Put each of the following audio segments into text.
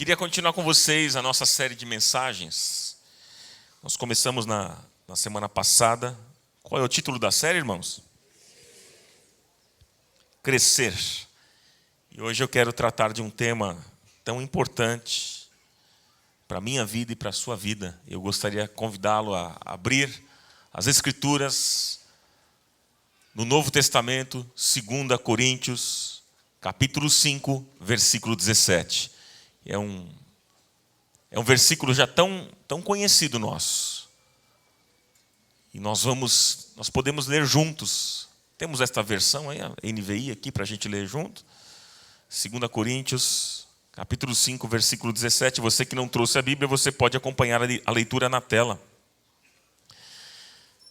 Queria continuar com vocês a nossa série de mensagens. Nós começamos na semana passada. Qual é o título da série, irmãos? Crescer. E hoje eu quero tratar de um tema tão importante para a minha vida e para a sua vida. Eu gostaria de convidá-lo a abrir as Escrituras no Novo Testamento, 2 Coríntios, capítulo 5, versículo 17. É um versículo já tão conhecido nosso. E nós podemos ler juntos. Temos esta versão aí, a NVI aqui para a gente ler junto. 2 Coríntios, capítulo 5, versículo 17. Você que não trouxe a Bíblia, você pode acompanhar a leitura na tela.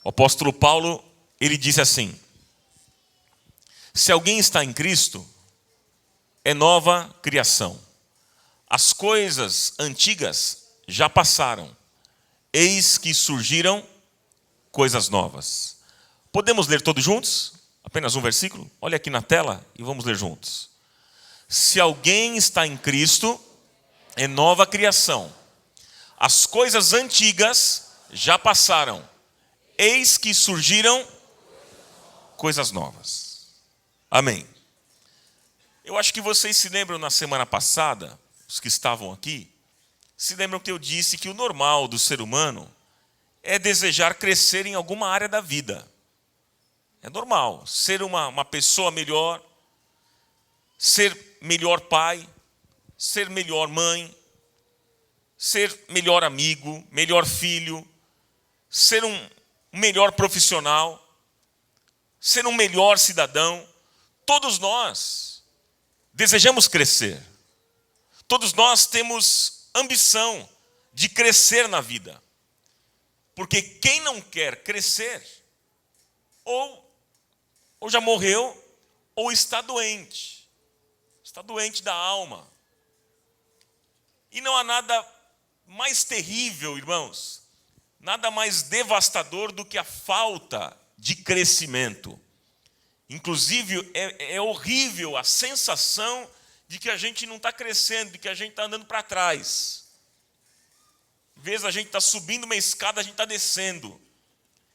O apóstolo Paulo, ele disse assim: se alguém está em Cristo, é nova criação. As coisas antigas já passaram, eis que surgiram coisas novas. Podemos ler todos juntos? Apenas um versículo? Olha aqui na tela e vamos ler juntos. Se alguém está em Cristo, é nova criação. As coisas antigas já passaram, eis que surgiram coisas novas. Amém. Eu acho que vocês se lembram na semana passada, os que estavam aqui, se lembram que eu disse que o normal do ser humano é desejar crescer em alguma área da vida. É normal ser uma pessoa melhor, ser melhor pai, ser melhor mãe, ser melhor amigo, melhor filho, ser um melhor profissional, ser um melhor cidadão. Todos nós desejamos crescer. Todos nós temos ambição de crescer na vida. Porque quem não quer crescer, ou já morreu, ou está doente. Está doente da alma. E não há nada mais terrível, irmãos, nada mais devastador do que a falta de crescimento. Inclusive, é horrível a sensação de que a gente não está crescendo, de que a gente está andando para trás. Às vezes a gente está subindo uma escada, a gente está descendo.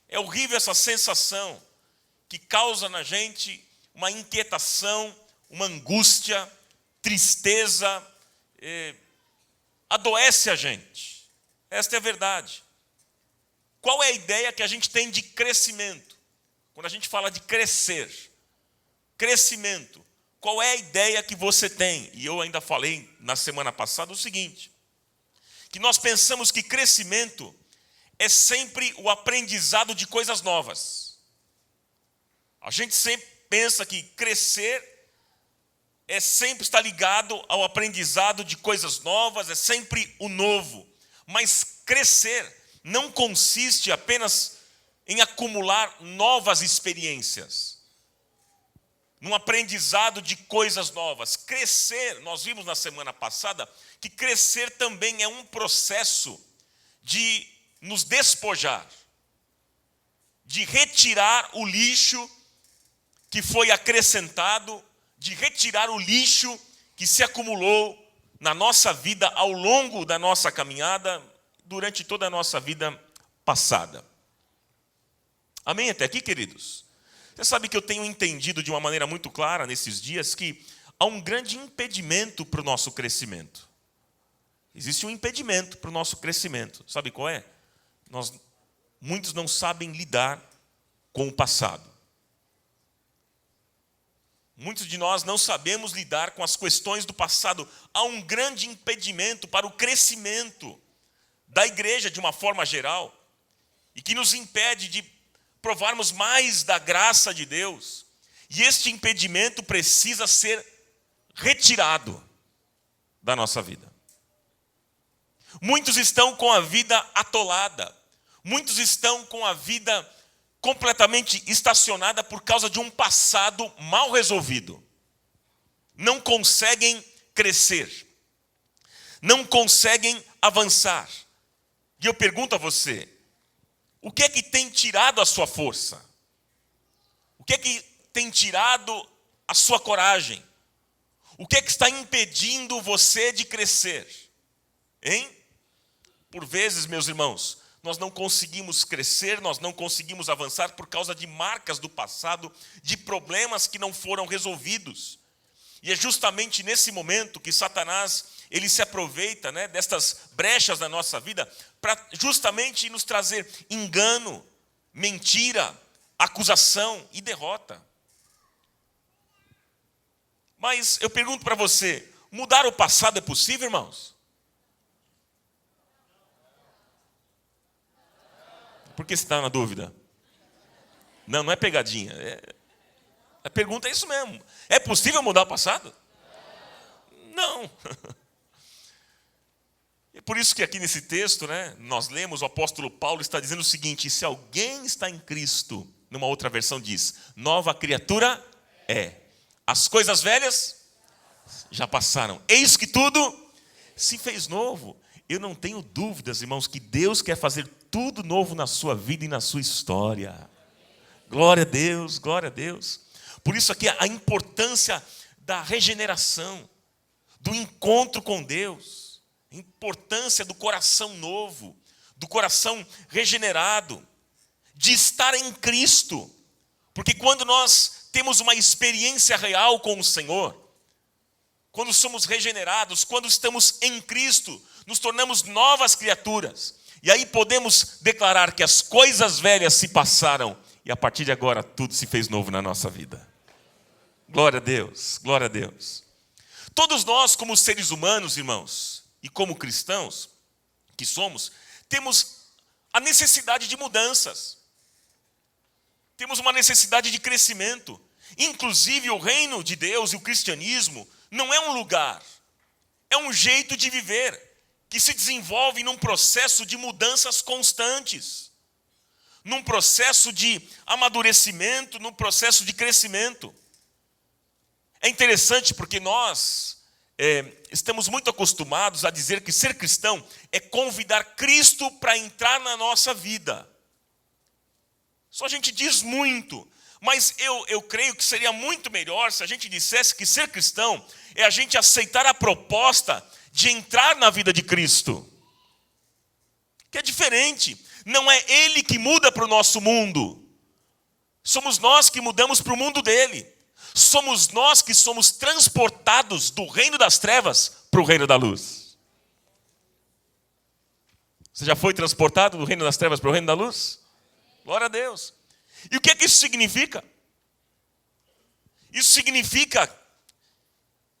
É horrível essa sensação que causa na gente uma inquietação, uma angústia, tristeza, adoece a gente. Esta é a verdade. Qual é a ideia que a gente tem de crescimento? Quando a gente fala de crescer, crescimento, qual é a ideia que você tem? E eu ainda falei na semana passada o seguinte, que nós pensamos que crescimento é sempre o aprendizado de coisas novas. A gente sempre pensa que crescer é sempre estar ligado ao aprendizado de coisas novas, é sempre o novo. Mas crescer não consiste apenas em acumular novas experiências, num aprendizado de coisas novas. Crescer, nós vimos na semana passada, que crescer também é um processo de nos despojar, de retirar o lixo que foi acrescentado, de retirar o lixo que se acumulou na nossa vida ao longo da nossa caminhada, durante toda a nossa vida passada. Amém até aqui, queridos? Você sabe que eu tenho entendido de uma maneira muito clara nesses dias que há um grande impedimento para o nosso crescimento. Existe um impedimento para o nosso crescimento. Sabe qual é? Muitos não sabem lidar com o passado. Muitos de nós não sabemos lidar com as questões do passado. Há um grande impedimento para o crescimento da igreja de uma forma geral e que nos impede de provarmos mais da graça de Deus. E este impedimento precisa ser retirado da nossa vida. Muitos estão com a vida atolada. Muitos estão com a vida completamente estacionada por causa de um passado mal resolvido. Não conseguem crescer. Não conseguem avançar. E eu pergunto a você, o que é que tem tirado a sua força? O que é que tem tirado a sua coragem? O que é que está impedindo você de crescer? Hein? Por vezes, meus irmãos, nós não conseguimos crescer, nós não conseguimos avançar por causa de marcas do passado, de problemas que não foram resolvidos. E é justamente nesse momento que Satanás, ele se aproveita, né, destas brechas na nossa vida para justamente nos trazer engano, mentira, acusação e derrota. Mas eu pergunto para você, mudar o passado é possível, irmãos? Por que você está na dúvida? Não, não é pegadinha. A pergunta é isso mesmo. É possível mudar o passado? Não. É por isso que aqui nesse texto, né, nós lemos, o apóstolo Paulo está dizendo o seguinte: se alguém está em Cristo, numa outra versão diz, nova criatura é. As coisas velhas já passaram. Eis que tudo se fez novo. Eu não tenho dúvidas, irmãos, que Deus quer fazer tudo novo na sua vida e na sua história. Glória a Deus, glória a Deus. Por isso aqui a importância da regeneração, do encontro com Deus, a importância do coração novo, do coração regenerado, de estar em Cristo. Porque quando nós temos uma experiência real com o Senhor, quando somos regenerados, quando estamos em Cristo, nos tornamos novas criaturas. E aí podemos declarar que as coisas velhas se passaram e a partir de agora tudo se fez novo na nossa vida. Glória a Deus, glória a Deus. Todos nós, como seres humanos, irmãos, e como cristãos que somos, temos a necessidade de mudanças. Temos uma necessidade de crescimento. Inclusive o reino de Deus e o cristianismo não é um lugar, é um jeito de viver que se desenvolve num processo de mudanças constantes, num processo de amadurecimento, num processo de crescimento. É interessante porque nós estamos muito acostumados a dizer que ser cristão é convidar Cristo para entrar na nossa vida. Só a gente diz muito, mas eu creio que seria muito melhor se a gente dissesse que ser cristão é a gente aceitar a proposta de entrar na vida de Cristo. Que é diferente. Não é Ele que muda para o nosso mundo. Somos nós que mudamos para o mundo dele. Somos nós que somos transportados do reino das trevas para o reino da luz. Você já foi transportado do reino das trevas para o reino da luz? Glória a Deus. E o que é que isso significa? Isso significa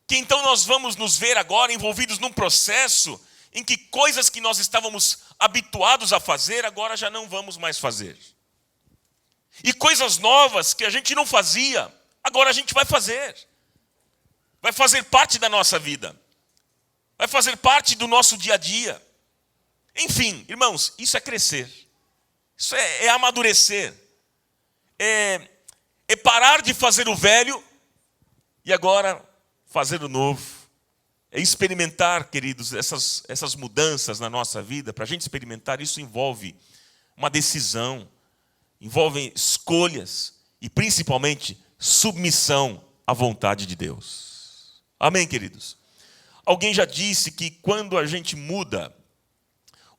que então nós vamos nos ver agora envolvidos num processo em que coisas que nós estávamos habituados a fazer, agora já não vamos mais fazer. E coisas novas que a gente não fazia, agora a gente vai fazer. Vai fazer parte da nossa vida. Vai fazer parte do nosso dia a dia. Enfim, irmãos, isso é crescer. Isso é amadurecer. É parar de fazer o velho e agora fazer o novo. É experimentar, queridos, essas mudanças na nossa vida. Para a gente experimentar, isso envolve uma decisão, envolve escolhas e principalmente submissão à vontade de Deus. Amém, queridos? Alguém já disse que quando a gente muda,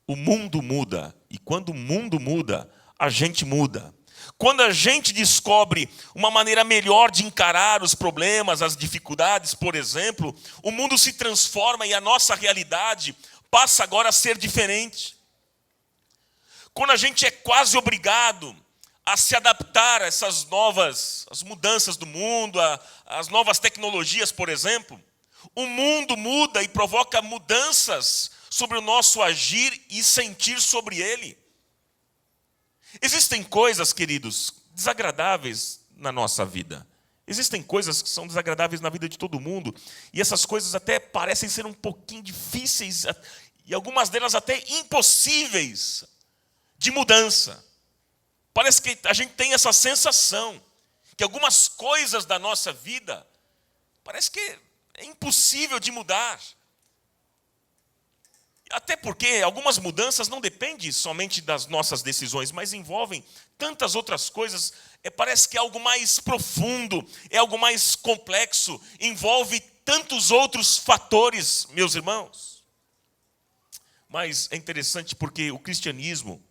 o mundo muda. E quando o mundo muda, a gente muda. Quando a gente descobre uma maneira melhor de encarar os problemas, as dificuldades, por exemplo, o mundo se transforma e a nossa realidade passa agora a ser diferente. Quando a gente é quase obrigado a se adaptar a essas novas as mudanças do mundo, as novas tecnologias, por exemplo, o mundo muda e provoca mudanças sobre o nosso agir e sentir sobre ele. Existem coisas, queridos, desagradáveis na nossa vida. Existem coisas que são desagradáveis na vida de todo mundo. E essas coisas até parecem ser um pouquinho difíceis, e algumas delas até impossíveis de mudança. Parece que a gente tem essa sensação que algumas coisas da nossa vida parece que é impossível de mudar. Até porque algumas mudanças não dependem somente das nossas decisões, mas envolvem tantas outras coisas. Parece que é algo mais profundo, é algo mais complexo, envolve tantos outros fatores, meus irmãos. Mas é interessante porque o cristianismo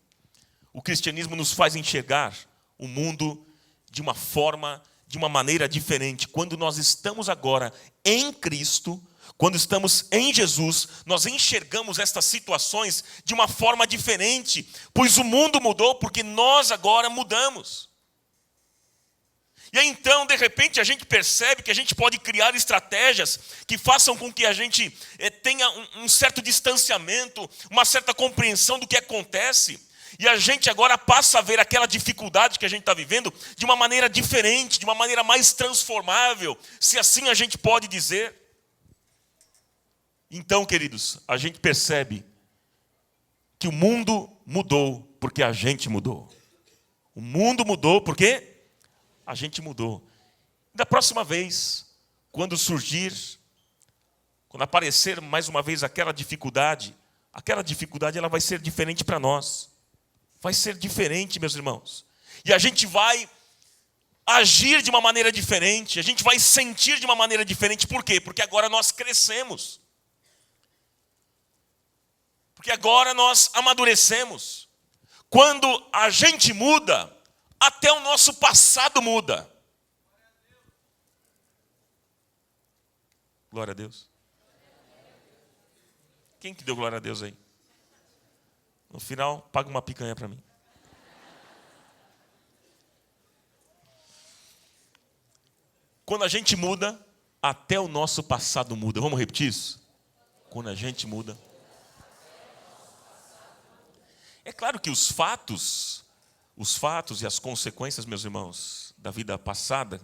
nos faz enxergar o mundo de uma forma, de uma maneira diferente. Quando nós estamos agora em Cristo, quando estamos em Jesus, nós enxergamos estas situações de uma forma diferente, pois o mundo mudou porque nós agora mudamos. E aí então, de repente, a gente percebe que a gente pode criar estratégias que façam com que a gente tenha um certo distanciamento, uma certa compreensão do que acontece. E a gente agora passa a ver aquela dificuldade que a gente está vivendo de uma maneira diferente, de uma maneira mais transformável, se assim a gente pode dizer. Então, queridos, a gente percebe que o mundo mudou porque a gente mudou. O mundo mudou porque a gente mudou. Da próxima vez, quando aparecer mais uma vez aquela dificuldade ela vai ser diferente para nós. Vai ser diferente, meus irmãos. E a gente vai agir de uma maneira diferente, a gente vai sentir de uma maneira diferente. Por quê? Porque agora nós crescemos. Porque agora nós amadurecemos. Quando a gente muda, até o nosso passado muda. Glória a Deus. Quem que deu glória a Deus aí? No final, paga uma picanha para mim. Quando a gente muda, até o nosso passado muda. Vamos repetir isso? Quando a gente muda. É claro que os fatos e as consequências, meus irmãos, da vida passada,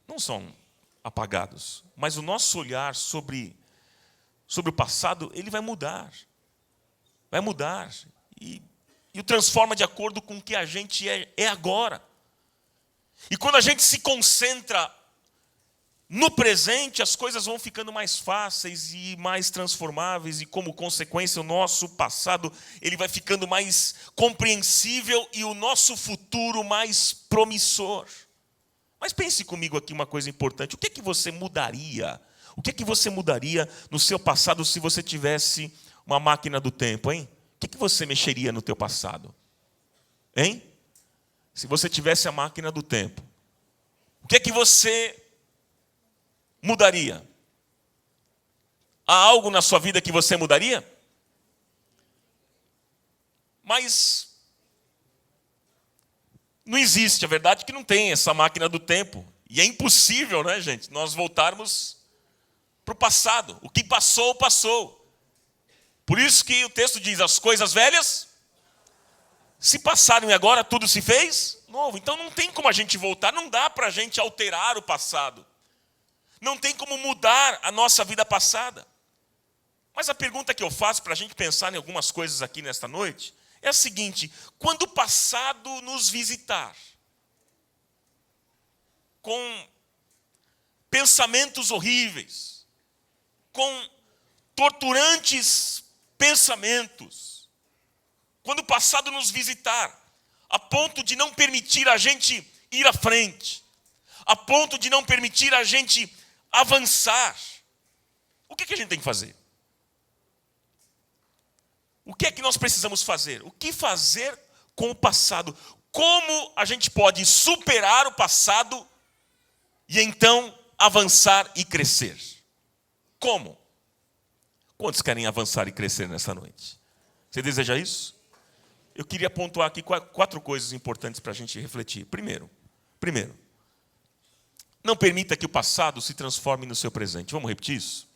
não são apagados. Mas o nosso olhar sobre o passado, ele vai mudar. Vai mudar. E o transforma de acordo com o que a gente é agora. E quando a gente se concentra no presente, as coisas vão ficando mais fáceis e mais transformáveis. E como consequência, o nosso passado ele vai ficando mais compreensível e o nosso futuro mais promissor. Mas pense comigo aqui uma coisa importante. O que é que você mudaria? O que é que você mudaria no seu passado se você tivesse uma máquina do tempo, hein? O que é que você mexeria no teu passado? Hein? Se você tivesse a máquina do tempo, o que é que você mudaria? Há algo na sua vida que você mudaria? Mas não existe, a verdade é que não tem essa máquina do tempo. E é impossível, né, gente, nós voltarmos para o passado. O que passou, passou. Por isso que o texto diz, as coisas velhas se passaram e agora tudo se fez novo. Então não tem como a gente voltar, não dá para a gente alterar o passado. Não tem como mudar a nossa vida passada. Mas a pergunta que eu faço para a gente pensar em algumas coisas aqui nesta noite é a seguinte: quando o passado nos visitar com pensamentos horríveis, com torturantes pensamentos, quando o passado nos visitar a ponto de não permitir a gente ir à frente, a ponto de não permitir a gente avançar, o que a gente tem que fazer? O que é que nós precisamos fazer? O que fazer com o passado? Como a gente pode superar o passado e então avançar e crescer? Como? Quantos querem avançar e crescer nessa noite? Você deseja isso? Eu queria pontuar aqui 4 coisas importantes para a gente refletir. Primeiro, não permita que o passado se transforme no seu presente. Vamos repetir isso?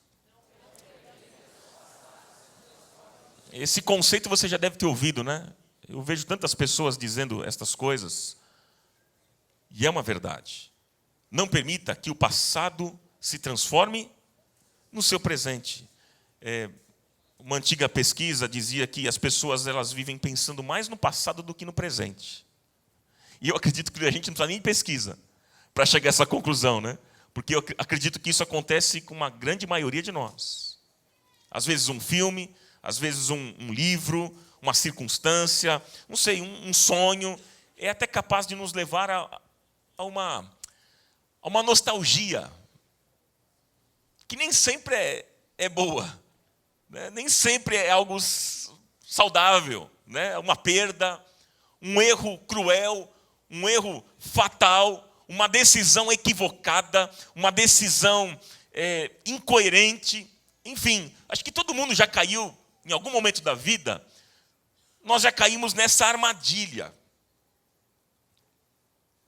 Esse conceito você já deve ter ouvido, né? Eu vejo tantas pessoas dizendo estas coisas. E é uma verdade. Não permita que o passado se transforme no seu presente. Uma antiga pesquisa dizia que as pessoas elas vivem pensando mais no passado do que no presente. E eu acredito que a gente não precisa nem de pesquisa para chegar a essa conclusão, né? Porque eu acredito que isso acontece com uma grande maioria de nós. Às vezes um filme, às vezes um livro, uma circunstância, não sei, um sonho, é até capaz de nos levar a uma nostalgia, que nem sempre é boa. né? Nem sempre é algo saudável, né? Uma perda, um erro cruel, um erro fatal, uma decisão equivocada, uma decisão incoerente. Enfim, acho que todo mundo já caiu, em algum momento da vida, nós já caímos nessa armadilha.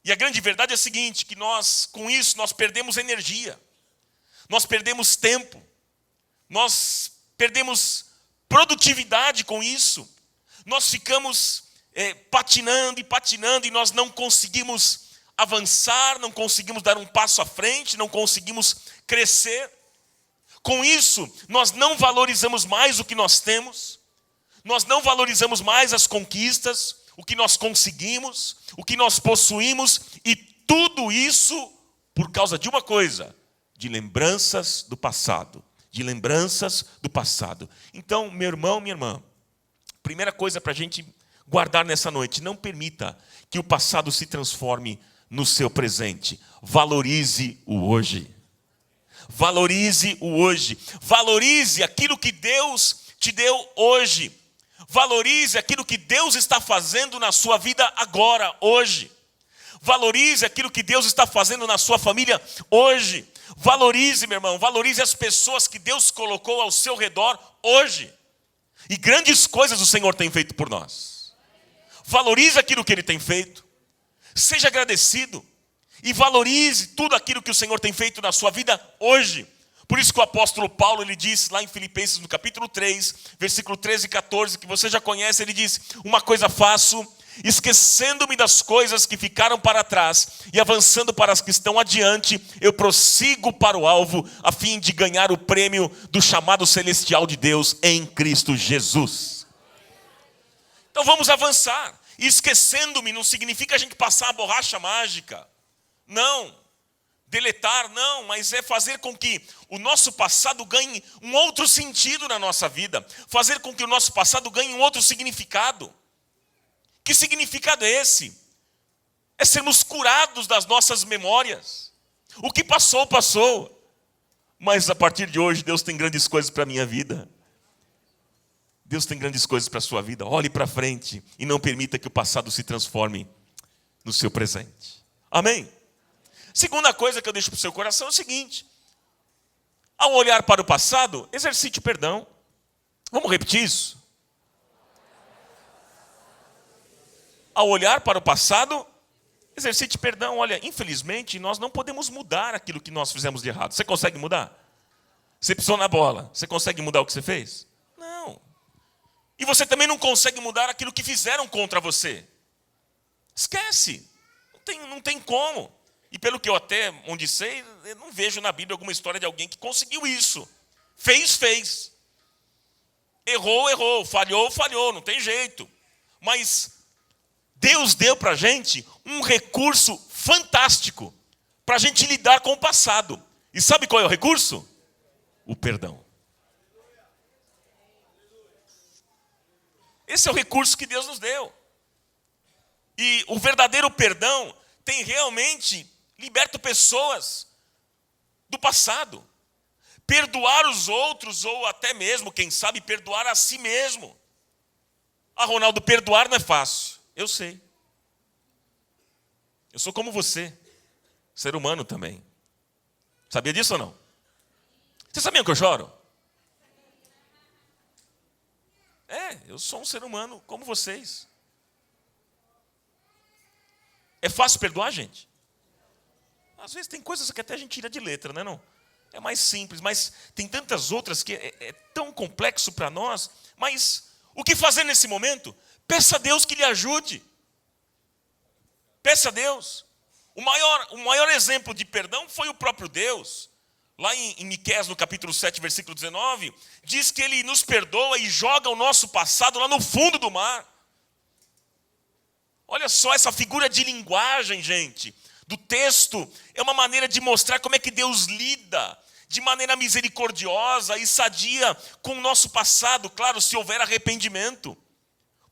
E a grande verdade é a seguinte, que com isso, nós perdemos energia, nós perdemos tempo, nós perdemos produtividade com isso, nós ficamos patinando e nós não conseguimos avançar, não conseguimos dar um passo à frente, não conseguimos crescer. Com isso, nós não valorizamos mais o que nós temos, nós não valorizamos mais as conquistas, o que nós conseguimos, o que nós possuímos, e tudo isso por causa de uma coisa, de lembranças do passado, de lembranças do passado. Então, meu irmão, minha irmã, primeira coisa para a gente guardar nessa noite, não permita que o passado se transforme no seu presente. Valorize o hoje. Valorize o hoje. Valorize aquilo que Deus te deu hoje. Valorize aquilo que Deus está fazendo na sua vida agora, hoje. Valorize aquilo que Deus está fazendo na sua família hoje. Valorize, meu irmão, valorize as pessoas que Deus colocou ao seu redor hoje. E grandes coisas o Senhor tem feito por nós. Valorize aquilo que Ele tem feito. Seja agradecido. E valorize tudo aquilo que o Senhor tem feito na sua vida hoje. Por isso que o apóstolo Paulo, ele diz lá em Filipenses, no capítulo 3, versículo 13 e 14, que você já conhece, ele diz: uma coisa faço, esquecendo-me das coisas que ficaram para trás e avançando para as que estão adiante, eu prossigo para o alvo, a fim de ganhar o prêmio do chamado celestial de Deus em Cristo Jesus. Então vamos avançar. E esquecendo-me não significa a gente passar a borracha mágica. Não. Deletar, não, mas é fazer com que o nosso passado ganhe um outro sentido na nossa vida. Fazer com que o nosso passado ganhe um outro significado. Que significado é esse? É sermos curados das nossas memórias. O que passou, passou. Mas a partir de hoje, Deus tem grandes coisas para a minha vida. Deus tem grandes coisas para a sua vida. Olhe para frente e não permita que o passado se transforme no seu presente. Amém? Segunda coisa que eu deixo para o seu coração é o seguinte: ao olhar para o passado, exercite perdão. Vamos repetir isso? Ao olhar para o passado, exercite perdão. Olha, infelizmente, nós não podemos mudar aquilo que nós fizemos de errado. Você consegue mudar? Você pisou na bola. Você consegue mudar o que você fez? Não. E você também não consegue mudar aquilo que fizeram contra você. Esquece. Não tem como. E pelo que eu até onde sei, eu não vejo na Bíblia alguma história de alguém que conseguiu isso. Fez. Errou. Falhou. Não tem jeito. Mas Deus deu para a gente um recurso fantástico para a gente lidar com o passado. E sabe qual é o recurso? O perdão. Esse é o recurso que Deus nos deu. E o verdadeiro perdão tem realmente liberto pessoas do passado. Perdoar os outros, ou até mesmo, quem sabe, perdoar a si mesmo. Ah, Ronaldo, perdoar não é fácil. Eu sei. Eu sou como você, ser humano também. Sabia disso ou não? Vocês sabiam que eu choro? Eu sou um ser humano como vocês. É fácil perdoar, gente? Às vezes tem coisas que até a gente tira de letra, não é não? É mais simples, mas tem tantas outras que é tão complexo para nós. Mas o que fazer nesse momento? Peça a Deus que lhe ajude. Peça a Deus. O maior exemplo de perdão foi o próprio Deus. Lá em Miqueias, no capítulo 7, versículo 19, diz que Ele nos perdoa e joga o nosso passado lá no fundo do mar. Olha só essa figura de linguagem, gente, do texto. É uma maneira de mostrar como é que Deus lida de maneira misericordiosa e sadia com o nosso passado, claro, se houver arrependimento.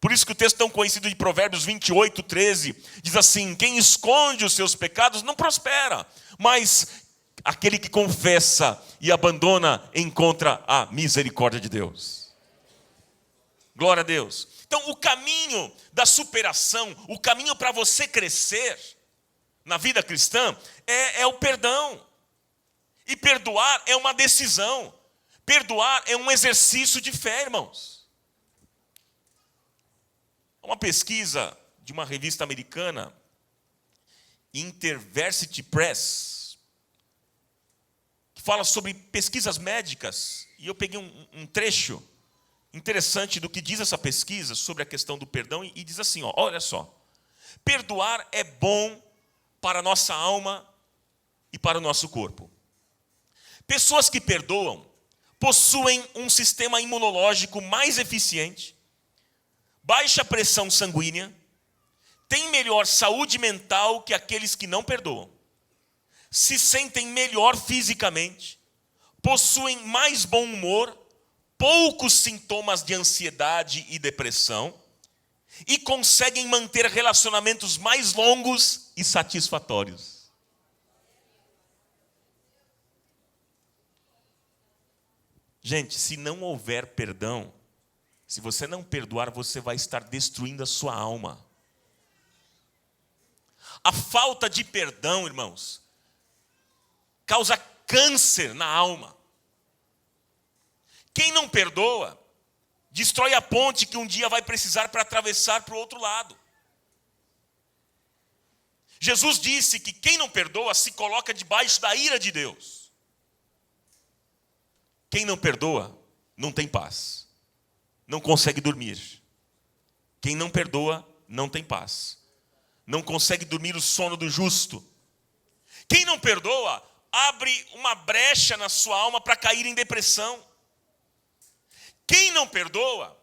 Por isso que o texto tão conhecido de Provérbios 28, 13, diz assim: quem esconde os seus pecados não prospera, mas Aquele que confessa e abandona encontra a misericórdia de Deus. Glória a Deus. Então, o caminho da superação, o caminho para você crescer na vida cristã é o perdão. E perdoar é uma decisão. Perdoar é um exercício de fé, irmãos. Uma pesquisa de uma revista americana, InterVarsity Press, que fala sobre pesquisas médicas, e eu peguei um trecho interessante do que diz essa pesquisa sobre a questão do perdão, e diz assim, ó, olha só, perdoar é bom para a nossa alma e para o nosso corpo. Pessoas que perdoam possuem um sistema imunológico mais eficiente, baixa pressão sanguínea, têm melhor saúde mental que aqueles que não perdoam, se sentem melhor fisicamente, possuem mais bom humor, poucos sintomas de ansiedade e depressão e conseguem manter relacionamentos mais longos e satisfatórios. Gente, se não houver perdão, se você não perdoar, você vai estar destruindo a sua alma. A falta de perdão, irmãos, causa câncer na alma. Quem não perdoa, destrói a ponte que um dia vai precisar para atravessar para o outro lado. Jesus disse que quem não perdoa se coloca debaixo da ira de Deus. Quem não perdoa, não tem paz. Não consegue dormir. Quem não perdoa, não tem paz. Não consegue dormir o sono do justo. Quem não perdoa, abre uma brecha na sua alma para cair em depressão. Quem não perdoa,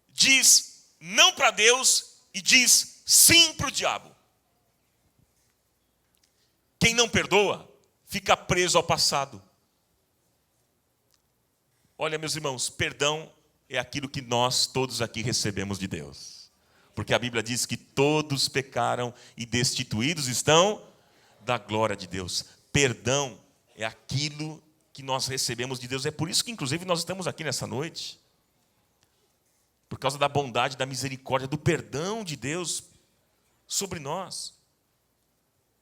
diz não para Deus e diz sim para o diabo. Quem não perdoa, fica preso ao passado. Olha, meus irmãos, perdão é aquilo que nós todos aqui recebemos de Deus. Porque a Bíblia diz que todos pecaram e destituídos estão da glória de Deus. Perdão é aquilo que nós recebemos de Deus. É por isso que, inclusive, nós estamos aqui nessa noite. Por causa da bondade, da misericórdia, do perdão de Deus sobre nós.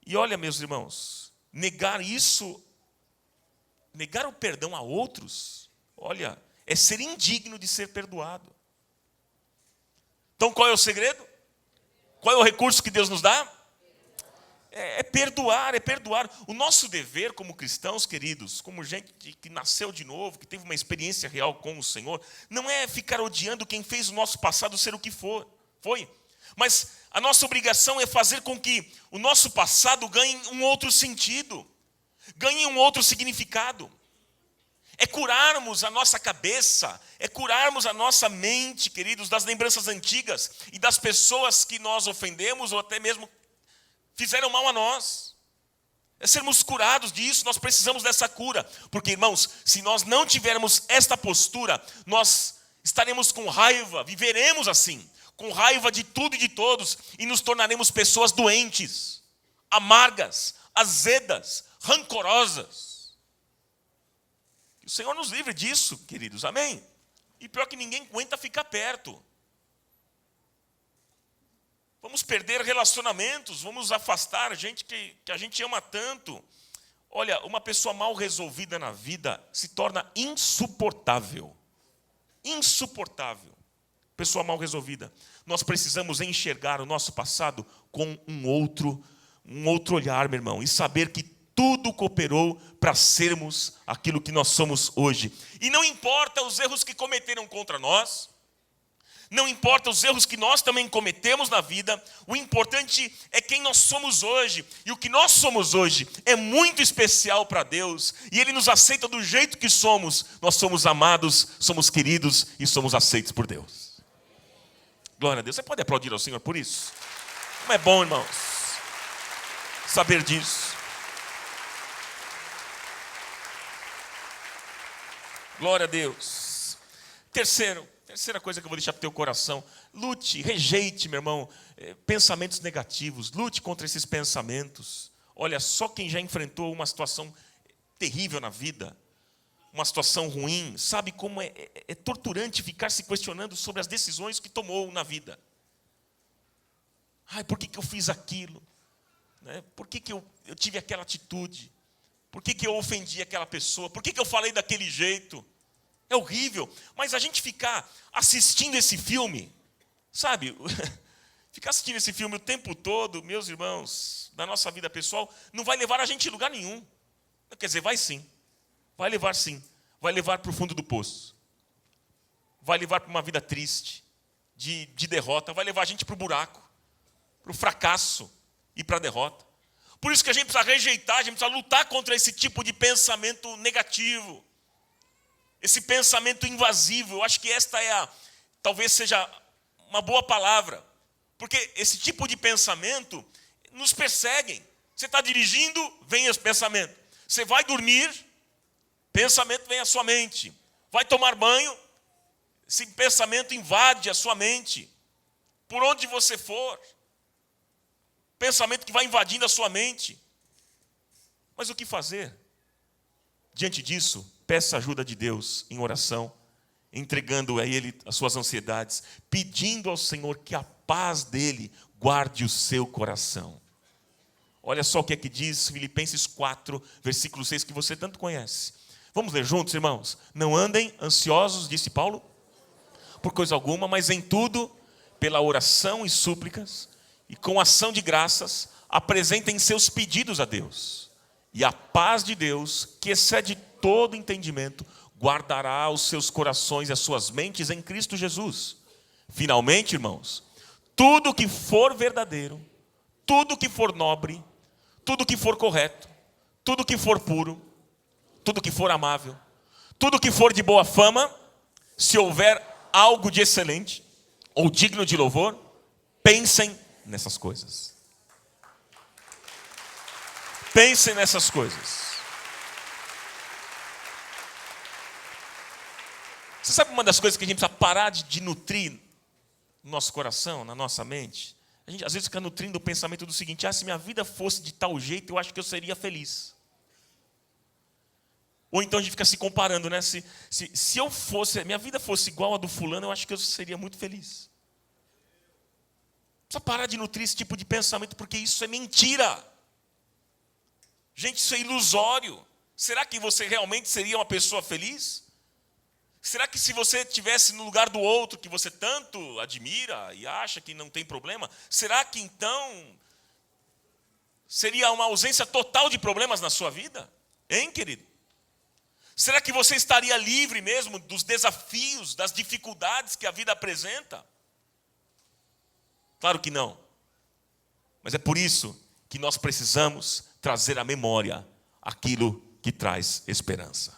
E olha, meus irmãos, negar isso, negar o perdão a outros, olha, é ser indigno de ser perdoado. Então, qual é o segredo? Qual é o recurso que Deus nos dá? É perdoar, é perdoar. O nosso dever como cristãos, queridos, como gente que nasceu de novo, que teve uma experiência real com o Senhor, não é ficar odiando quem fez o nosso passado ser o que foi. Mas a nossa obrigação é fazer com que o nosso passado ganhe um outro sentido, ganhe um outro significado. É curarmos a nossa cabeça, é curarmos a nossa mente, queridos, das lembranças antigas e das pessoas que nós ofendemos ou até mesmo fizeram mal a nós. É sermos curados disso, nós precisamos dessa cura. Porque, irmãos, se nós não tivermos esta postura, nós estaremos com raiva, viveremos assim, com raiva de tudo e de todos, e nos tornaremos pessoas doentes, amargas, azedas, rancorosas. Que o Senhor nos livre disso, queridos, amém? E pior que ninguém aguenta ficar perto. Vamos perder relacionamentos, vamos afastar gente que a gente ama tanto. Olha, uma pessoa mal resolvida na vida se torna insuportável. Insuportável. Pessoa mal resolvida. Nós precisamos enxergar o nosso passado com um outro olhar, meu irmão, e saber que tudo cooperou para sermos aquilo que nós somos hoje. E não importa os erros que cometeram contra nós, não importa os erros que nós também cometemos na vida, o importante é quem nós somos hoje. E o que nós somos hoje é muito especial para Deus. E Ele nos aceita do jeito que somos. Nós somos amados, somos queridos e somos aceitos por Deus. Glória a Deus. Você pode aplaudir ao Senhor por isso? Como é bom, irmãos, saber disso. Glória a Deus. Terceira coisa que eu vou deixar para o teu coração. Lute, rejeite, meu irmão, pensamentos negativos. Lute contra esses pensamentos. Olha, só quem já enfrentou uma situação terrível na vida, uma situação ruim, sabe como é torturante ficar se questionando sobre as decisões que tomou na vida. Ai, por que eu fiz aquilo? Né? Por que eu tive aquela atitude? Por que eu ofendi aquela pessoa? Por que eu falei daquele jeito? É horrível. Mas a gente ficar assistindo esse filme, sabe? Ficar assistindo esse filme o tempo todo, meus irmãos, da nossa vida pessoal, não vai levar a gente a lugar nenhum. Quer dizer, vai sim. Vai levar sim. Vai levar para o fundo do poço. Vai levar para uma vida triste, de derrota. Vai levar a gente para o buraco, para o fracasso e para a derrota. Por isso que a gente precisa rejeitar, a gente precisa lutar contra esse tipo de pensamento negativo. Esse pensamento invasivo. Eu acho que esta talvez seja uma boa palavra. Porque esse tipo de pensamento nos perseguem. Você está dirigindo, vem esse pensamento. Você vai dormir, pensamento vem à sua mente. Vai tomar banho, esse pensamento invade a sua mente. Por onde você for, pensamento que vai invadindo a sua mente. Mas o que fazer? Diante disso, peça ajuda de Deus em oração, entregando a Ele as suas ansiedades, pedindo ao Senhor que a paz dEle guarde o seu coração. Olha só o que é que diz Filipenses 4, versículo 6, que você tanto conhece. Vamos ler juntos, irmãos? Não andem ansiosos, disse Paulo, por coisa alguma, mas em tudo, pela oração e súplicas, e com ação de graças, apresentem seus pedidos a Deus. E a paz de Deus, que excede todo entendimento, guardará os seus corações e as suas mentes em Cristo Jesus. Finalmente, irmãos, tudo que for verdadeiro, tudo que for nobre, tudo que for correto, tudo que for puro, tudo que for amável, tudo que for de boa fama, se houver algo de excelente ou digno de louvor, pensem nessas coisas. Pensem nessas coisas. Você sabe uma das coisas que a gente precisa parar de nutrir no nosso coração, na nossa mente? A gente às vezes fica nutrindo o pensamento do seguinte: se minha vida fosse de tal jeito, eu acho que eu seria feliz. Ou então a gente fica se comparando, né? Se minha vida fosse igual a do fulano, eu acho que eu seria muito feliz. Precisa parar de nutrir esse tipo de pensamento, porque isso é mentira. Gente, isso é ilusório. Será que você realmente seria uma pessoa feliz? Será que se você estivesse no lugar do outro, que você tanto admira e acha que não tem problema, será que então seria uma ausência total de problemas na sua vida? Hein, querido? Será que você estaria livre mesmo dos desafios, das dificuldades que a vida apresenta? Claro que não. Mas é por isso que nós precisamos trazer à memória aquilo que traz esperança.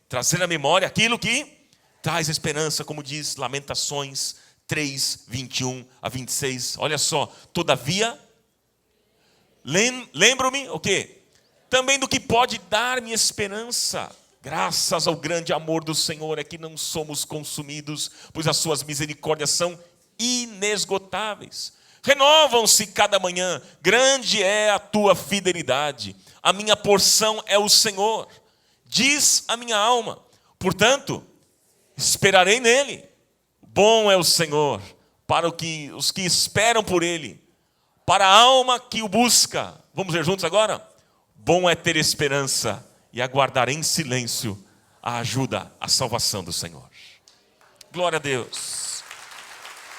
Trazer à memória aquilo que traz esperança, como diz Lamentações 3, 21 a 26. Olha só, todavia, lembro-me, o quê? Também do que pode dar-me esperança. Graças ao grande amor do Senhor é que não somos consumidos, pois as suas misericórdias são inesgotáveis. Renovam-se cada manhã, grande é a tua fidelidade. A minha porção é o Senhor, diz a minha alma. Portanto, esperarei nele. Bom é o Senhor para os que esperam por ele, para a alma que o busca. Vamos ver juntos agora? Bom é ter esperança e aguardar em silêncio a ajuda, a salvação do Senhor. Glória a Deus.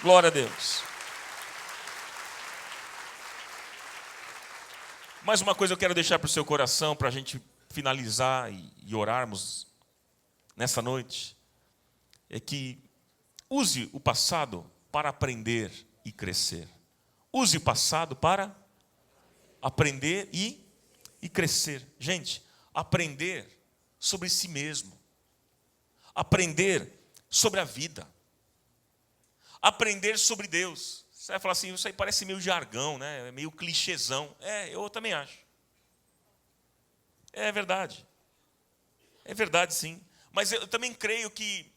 Glória a Deus. Mais uma coisa eu quero deixar para o seu coração, para a gente finalizar e orarmos nessa noite, é que use o passado para aprender e crescer. Use o passado para aprender e crescer. Gente, aprender sobre si mesmo. Aprender sobre a vida. Aprender sobre Deus. Você vai falar assim, isso aí parece meio jargão, né? Meio clichêzão. Eu também acho. É verdade. É verdade, sim. Mas eu também creio que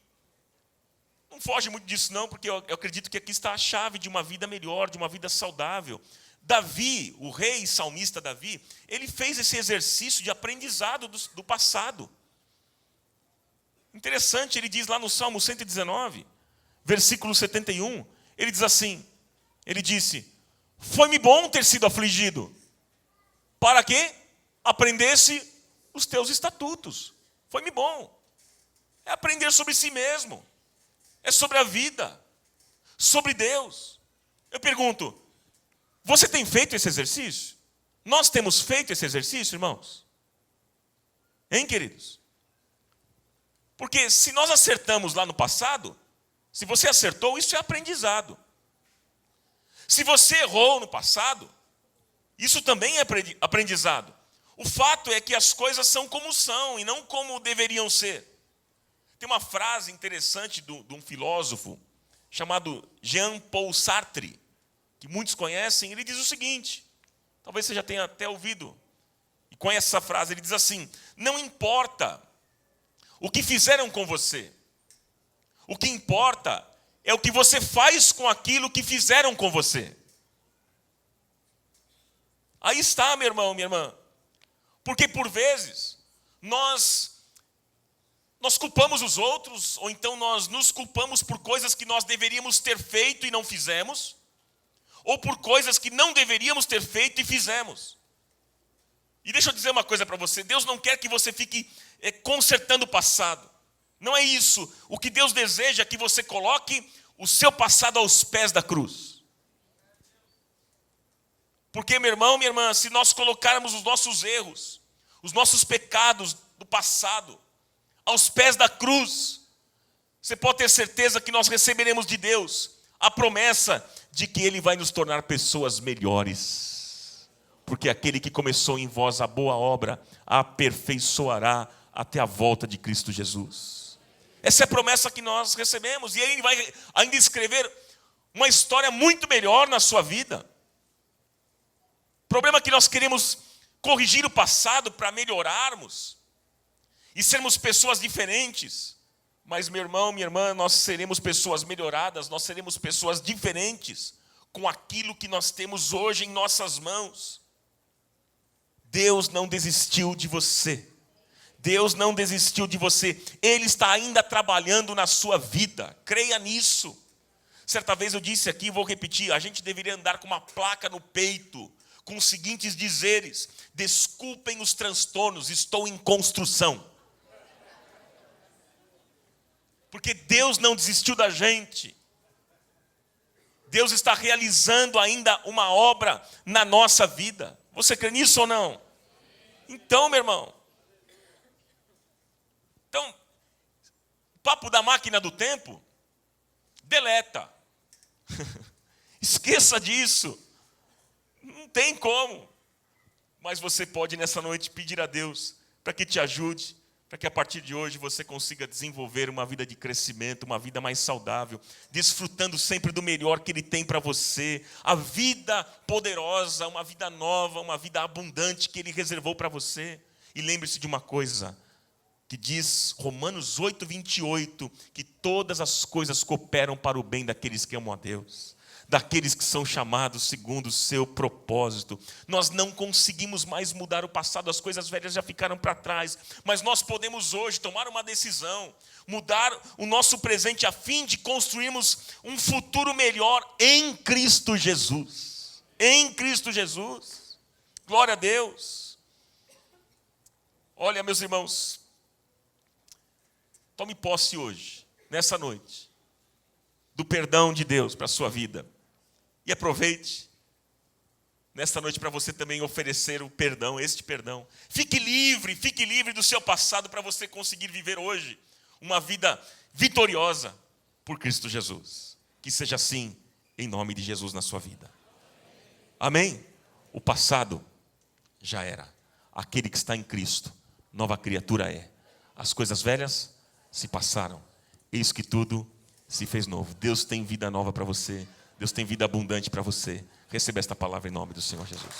não foge muito disso, não, porque eu acredito que aqui está a chave de uma vida melhor, de uma vida saudável. Davi, o rei salmista Davi, ele fez esse exercício de aprendizado do passado. Interessante, ele diz lá no Salmo 119, versículo 71, ele diz assim, ele disse, foi-me bom ter sido afligido, para que aprendesse os teus estatutos. Foi-me bom. É aprender sobre si mesmo, é sobre a vida, sobre Deus. Eu pergunto, você tem feito esse exercício? Nós temos feito esse exercício, irmãos? Hein, queridos? Porque se nós acertamos lá no passado, se você acertou, isso é aprendizado. Se você errou no passado, isso também é aprendizado. O fato é que as coisas são como são e não como deveriam ser. Tem uma frase interessante de um filósofo chamado Jean-Paul Sartre, que muitos conhecem. Ele diz o seguinte, talvez você já tenha até ouvido e conhece essa frase, ele diz assim, não importa o que fizeram com você, o que importa é o que você faz com aquilo que fizeram com você. Aí está, meu irmão, minha irmã. Porque por vezes nós culpamos os outros, ou então nós nos culpamos por coisas que nós deveríamos ter feito e não fizemos, ou por coisas que não deveríamos ter feito e fizemos. E deixa eu dizer uma coisa para você, Deus não quer que você fique consertando o passado. Não é isso. O que Deus deseja é que você coloque o seu passado aos pés da cruz. Porque, meu irmão, minha irmã, se nós colocarmos os nossos erros, os nossos pecados do passado, aos pés da cruz, você pode ter certeza que nós receberemos de Deus a promessa de que Ele vai nos tornar pessoas melhores. Porque aquele que começou em vós a boa obra, a aperfeiçoará até a volta de Cristo Jesus. Essa é a promessa que nós recebemos. E Ele vai ainda escrever uma história muito melhor na sua vida. O problema é que nós queremos corrigir o passado para melhorarmos e sermos pessoas diferentes. Mas, meu irmão, minha irmã, nós seremos pessoas melhoradas, nós seremos pessoas diferentes com aquilo que nós temos hoje em nossas mãos. Deus não desistiu de você. Deus não desistiu de você. Ele está ainda trabalhando na sua vida. Creia nisso. Certa vez eu disse aqui, vou repetir, a gente deveria andar com uma placa no peito, com os seguintes dizeres: desculpem os transtornos, estou em construção. Porque Deus não desistiu da gente. Deus está realizando ainda uma obra na nossa vida. Você crê nisso ou não? Então, meu irmão. Então, papo da máquina do tempo, deleta. Esqueça disso. Não tem como. Mas você pode nessa noite pedir a Deus para que te ajude, para que a partir de hoje você consiga desenvolver uma vida de crescimento, uma vida mais saudável, desfrutando sempre do melhor que Ele tem para você, a vida poderosa, uma vida nova, uma vida abundante que Ele reservou para você. E lembre-se de uma coisa, que diz Romanos 8:28, que todas as coisas cooperam para o bem daqueles que amam a Deus, daqueles que são chamados segundo o seu propósito. Nós não conseguimos mais mudar o passado, as coisas velhas já ficaram para trás, mas nós podemos hoje tomar uma decisão, mudar o nosso presente a fim de construirmos um futuro melhor em Cristo Jesus. Em Cristo Jesus. Glória a Deus. Olha, meus irmãos, tome posse hoje, nessa noite, do perdão de Deus para a sua vida. E aproveite nesta noite para você também oferecer o perdão, este perdão. Fique livre do seu passado para você conseguir viver hoje uma vida vitoriosa por Cristo Jesus. Que seja assim, em nome de Jesus na sua vida. Amém? O passado já era. Aquele que está em Cristo, nova criatura é. As coisas velhas se passaram. Eis que tudo se fez novo. Deus tem vida nova para você. Deus tem vida abundante para você. Receba esta palavra em nome do Senhor Jesus.